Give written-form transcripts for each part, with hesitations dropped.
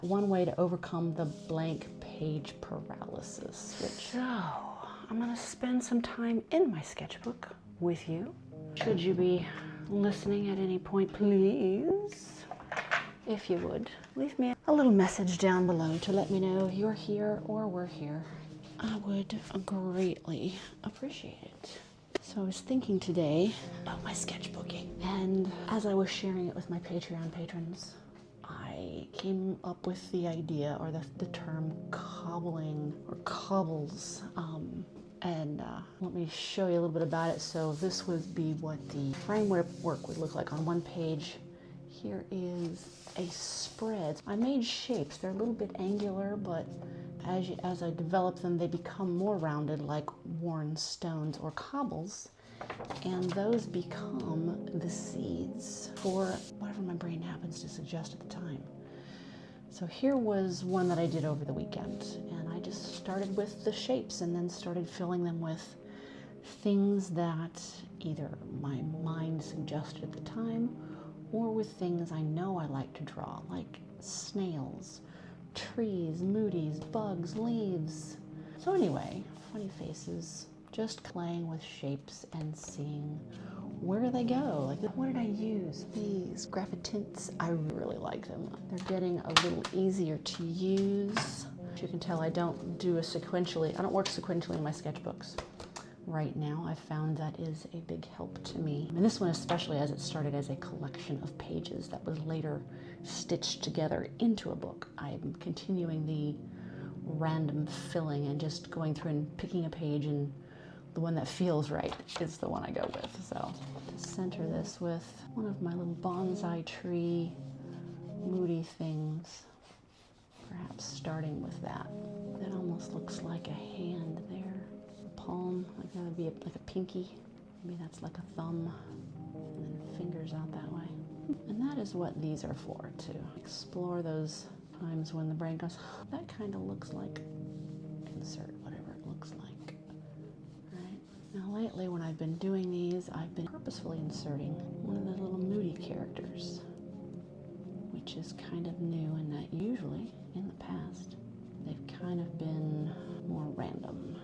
One way to overcome the blank page paralysis, which, I'm gonna spend some time in my sketchbook with you. Should you be listening at any point, please, if you would, leave me a little message down below to let me know you're here or we're here. I would greatly appreciate it. So I was thinking today about my sketchbooking, and as I was sharing it with my Patreon patrons, I came up with the idea, or the term cobbling, or cobbles. Let me show you a little bit about it. So this would be what the framework would look like on one page. Here is a spread. I made shapes. They're a little bit angular, but as I develop them, they become more rounded, like worn stones or cobbles, and those become the seeds for whatever my brain happens to suggest at the time. So here was one that I did over the weekend, and I just started with the shapes and then started filling them with things that either my mind suggested at the time or with things I know I like to draw, like snails, trees, moodies, bugs, leaves. So anyway, funny faces, just playing with shapes and seeing where do they go? Like, what did I use? These graphitints, I really like them. They're getting a little easier to use. As you can tell, I don't work sequentially in my sketchbooks. Right now, I found that is a big help to me. And this one especially, as it started as a collection of pages that was later stitched together into a book. I'm continuing the random filling and just going through and picking a page, and the one that feels right is the one I go with. So to center this with one of my little bonsai tree moody things, perhaps starting with that. That almost looks like a hand there. Palm, like that would be like a pinky. Maybe that's like a thumb, and then fingers out that way. And that is what these are for, to explore those times when the brain goes, that kind of looks like, insert whatever it looks like. Right? Now lately when I've been doing these, I've been purposefully inserting one of the little moody characters, which is kind of new in that usually, in the past, they've kind of been more random.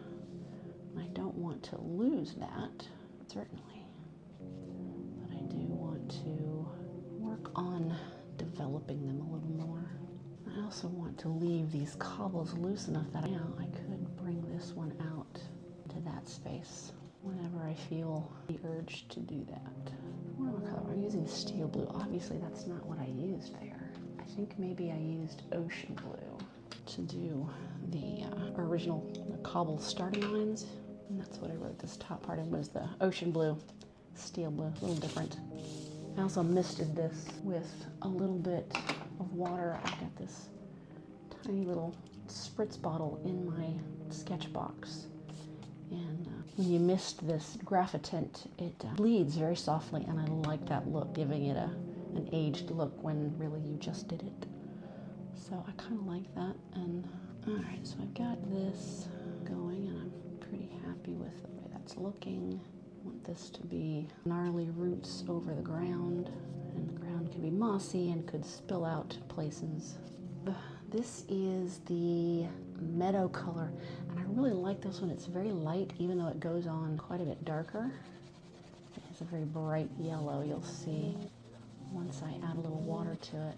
I don't want to lose that, certainly, but I do want to work on developing them a little more. I also want to leave these cobbles loose enough that now I could bring this one out to that space whenever I feel the urge to do that. What color? I'm using steel blue. Obviously, that's not what I used there. I think maybe I used ocean blue to do the original cobble starting lines. And that's what I wrote this top part in, was the ocean blue, steel blue, a little different. I also misted this with a little bit of water. I've got this tiny little spritz bottle in my sketch box. And when you mist this graphitint, it bleeds very softly, and I like that look, giving it an aged look when really you just did it. So I kind of like that. And all right, so I've got this going, and I'm pretty happy with the way that's looking. I want this to be gnarly roots over the ground, and the ground can be mossy and could spill out places. This is the meadow color, and I really like this one. It's very light, even though it goes on quite a bit darker. It's a very bright yellow, you'll see once I add a little water to it.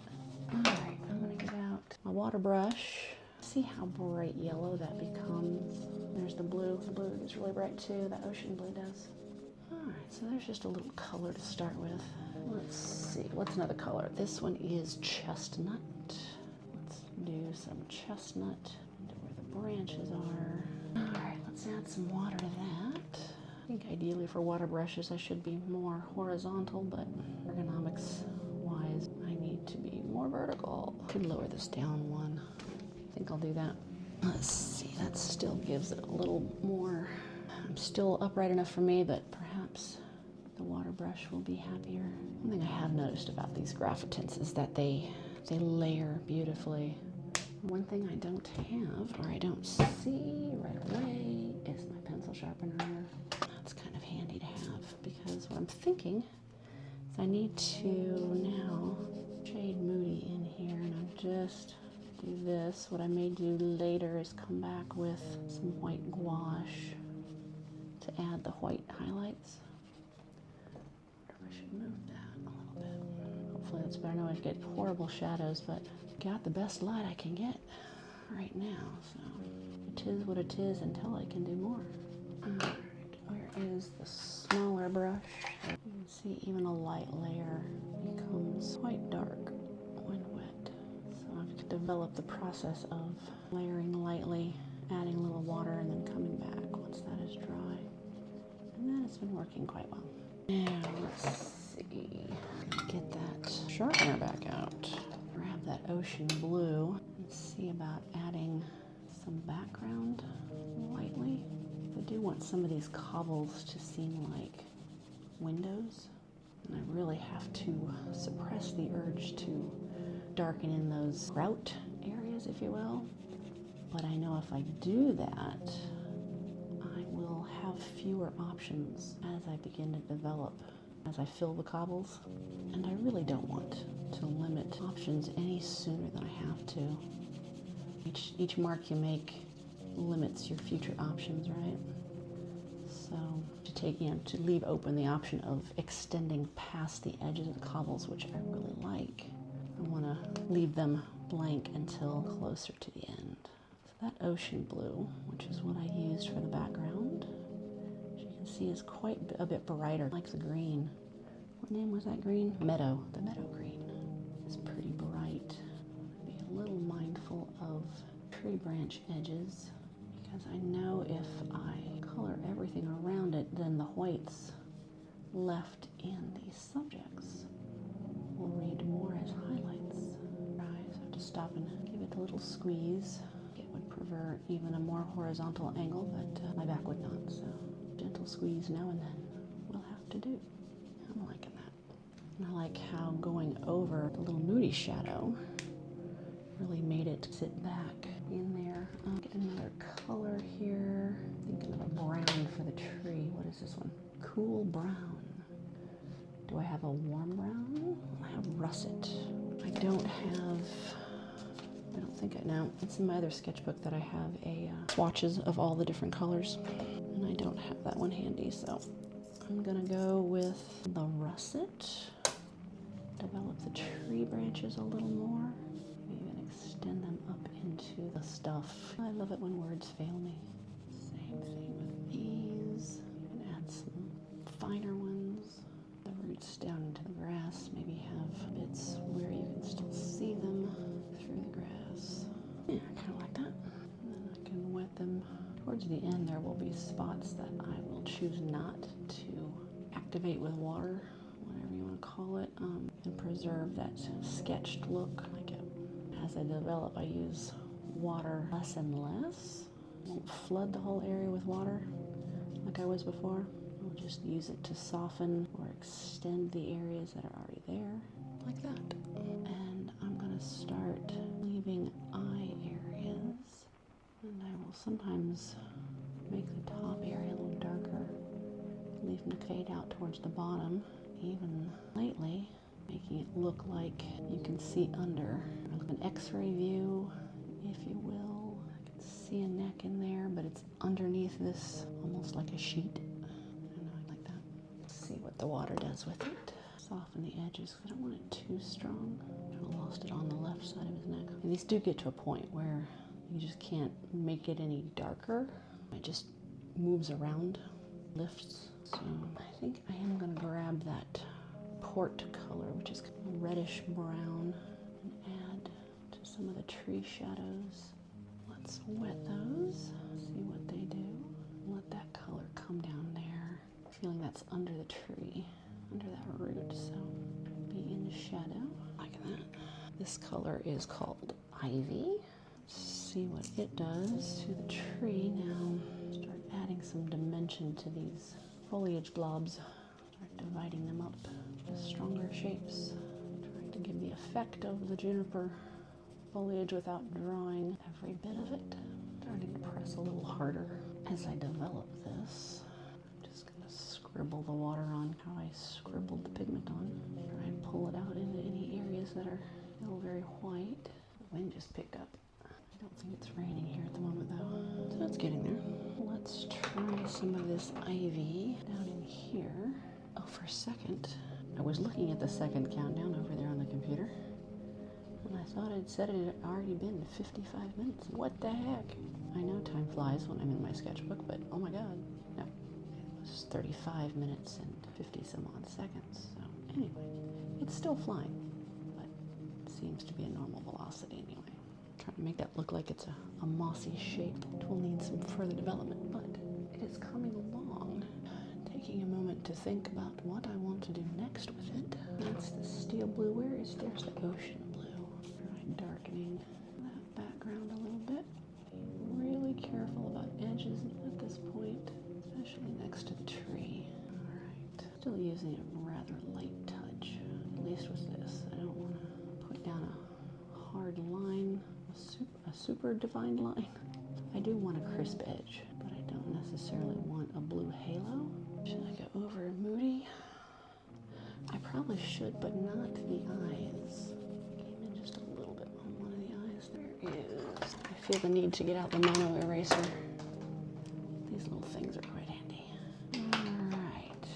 All right, I'm gonna get out my water brush. See how bright yellow that becomes. There's the blue. The blue is really bright too. The ocean blue does. All right, so there's just a little color to start with. Let's see, what's another color? This one is chestnut. Let's do some chestnut to where the branches are. All right, let's add some water to that. I think ideally for water brushes, I should be more horizontal, but ergonomics wise, I need to be more vertical. Could lower this down one. I think I'll do that. Let's see, that still gives it a little more. I'm still upright enough for me, but perhaps the water brush will be happier. One thing I have noticed about these graphitints is that they layer beautifully. One thing I don't have, or I don't see right away, is my pencil sharpener. That's kind of handy to have, because what I'm thinking is I need to now shade Moody in here, and I'm just do this. What I may do later is come back with some white gouache to add the white highlights. I wonder if I should move that a little bit. Hopefully that's better. I know I get horrible shadows, but got the best light I can get right now, so it is what it is until I can do more. Alright, where is the smaller brush? You can see even a light layer becomes quite dark when wet. So I've developed the process of layering lightly, adding a little water, and then coming back once that is dry. And then it's been working quite well. Now let's see, get that sharpener back out. Grab that ocean blue and see about adding some background lightly. I do want some of these cobbles to seem like windows, and I really have to suppress the urge to darken in those grout areas, if you will. But I know if I do that, I will have fewer options as I begin to develop, as I fill the cobbles. And I really don't want to limit options any sooner than I have to. Each mark you make limits your future options, right? So to leave open the option of extending past the edges of the cobbles, which I really like. I want to leave them blank until closer to the end. So that ocean blue, which is what I used for the background, as you can see is quite a bit brighter, like the green. What name was that green? Meadow. The meadow green is pretty bright. Be a little mindful of tree branch edges, because I know if I color everything around it, then the whites left in these subjects will read more as highlights. Right, so I have to stop and give it a little squeeze. It would prefer even a more horizontal angle, but my back would not, so gentle squeeze now and then will have to do. I'm liking that. And I like how going over the little moody shadow really made it sit back in there. Get another color here. Thinking of a brown for the tree. What is this one? Cool brown. Do I have a warm brown? I have russet. I don't think I know. It's in my other sketchbook that I have swatches of all the different colors, and I don't have that one handy, so I'm gonna go with the russet. Develop the tree branches a little more. Even extend them up into the stuff. I love it when words fail me. Same thing with these. Even add some finer ones. The roots down into the grass. Maybe have bits where you can still see them through the grass. Yeah, I kind of like that. And then I can wet them. Towards the end there will be spots that I will choose not to activate with water, whatever you want to call it, and preserve that sketched look. As I develop, I use water less and less. I won't flood the whole area with water like I was before. I'll just use it to soften or extend the areas that are already there, like that. And I'm going to start leaving eye areas. And I will sometimes make the top area a little darker, leave them to fade out towards the bottom. Even lately, making it look like you can see under. An x-ray view, if you will. I can see a neck in there, but it's underneath this, almost like a sheet. I like that. Let's see what the water does with it. Soften the edges, because I don't want it too strong. I lost it on the left side of his neck. And these do get to a point where you just can't make it any darker. It just moves around, lifts. So I think I am gonna grab that port color, which is kind of reddish brown, and add to some of the tree shadows. Let's wet those, see what they do. Let that color come down there. Feeling that's under the tree, under that root, so be in the shadow, like that. This color is called Ivy. Let's see what it does to the tree now. Start adding some dimension to these foliage blobs. Start dividing them up into stronger shapes. Trying to give the effect of the juniper foliage without drawing every bit of it. Starting to press a little harder as I develop this. I'm just going to scribble the water on how I scribbled the pigment on. Try and pull it out into any areas that are still very white. Wind just picked up. I don't think it's raining here at the moment though. So it's getting there. Let's try some of this ivy down in here. Oh, for a second, I was looking at the second countdown over there on the computer, and I thought I'd said it had already been 55 minutes. What the heck? I know time flies when I'm in my sketchbook, but oh my god, no. It was 35 minutes and 50 some odd seconds. So anyway, it's still flying, but it seems to be a normal velocity anyway. Trying to make that look like it's a mossy shape. It will need some further development, but it is coming along. Taking a moment to think about what I want to do next with it. That's the steel blue. There's the ocean blue. Try darkening that background a little bit. Be really careful about edges at this point, especially next to the tree. All right, still using a rather light touch, at least with this. I don't want to put down a hard line, a super defined line. I do want a crisp edge, but I don't necessarily want a blue halo. Should I go over Moody? I probably should, but not the eyes. Came in just a little bit on one of the eyes. There is. I feel the need to get out the mono eraser. These little things are quite handy. Alright.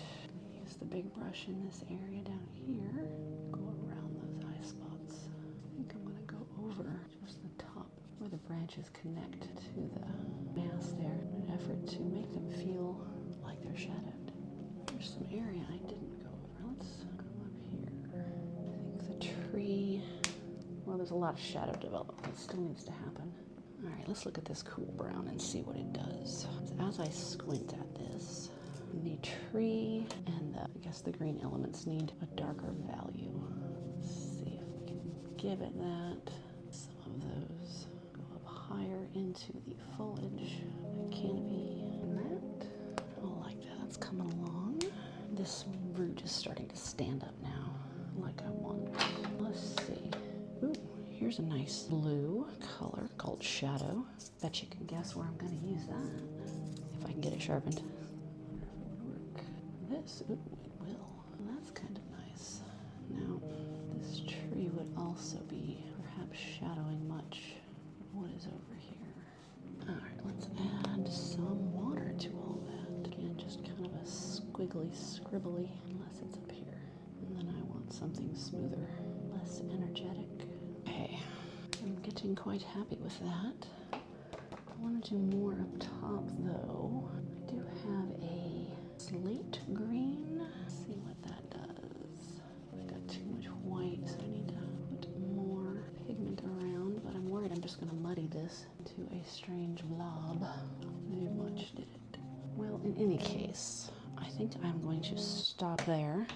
Use the big brush in this area down here. Go around those eye spots. I think I'm going to go over just the top where the branches connect to the mass there in an effort to make them feel like they're shadowed. There's some area I didn't go over. Let's go up here. I think the tree, well, there's a lot of shadow development that still needs to happen. All right, let's look at this cool brown and see what it does. As I squint at this, the tree and I guess the green elements need a darker value. Let's see if we can give it that. Some of those go up higher into the foliage, the canopy, and that. I like that. That's coming along. This root is starting to stand up now, like I want. Let's see. Ooh, here's a nice blue color called Shadow. Bet you can guess where I'm going to use that, if I can get it sharpened. This, ooh, it will. That's kind of nice. Now, this tree would also be perhaps shadowing much of what is over here. All right, let's add some water to all that. Again, just kind of a squiggly, scribbly, unless it's up here. And then I want something smoother, less energetic. Okay, I'm getting quite happy with that. I want to do more up top though. I do have a slate green. Let's see what that does. I've got too much white, so I need to put more pigment around, but I'm worried I'm just going to muddy this into a strange blob. Very much did it. Well, in any case, I think I'm going to stop there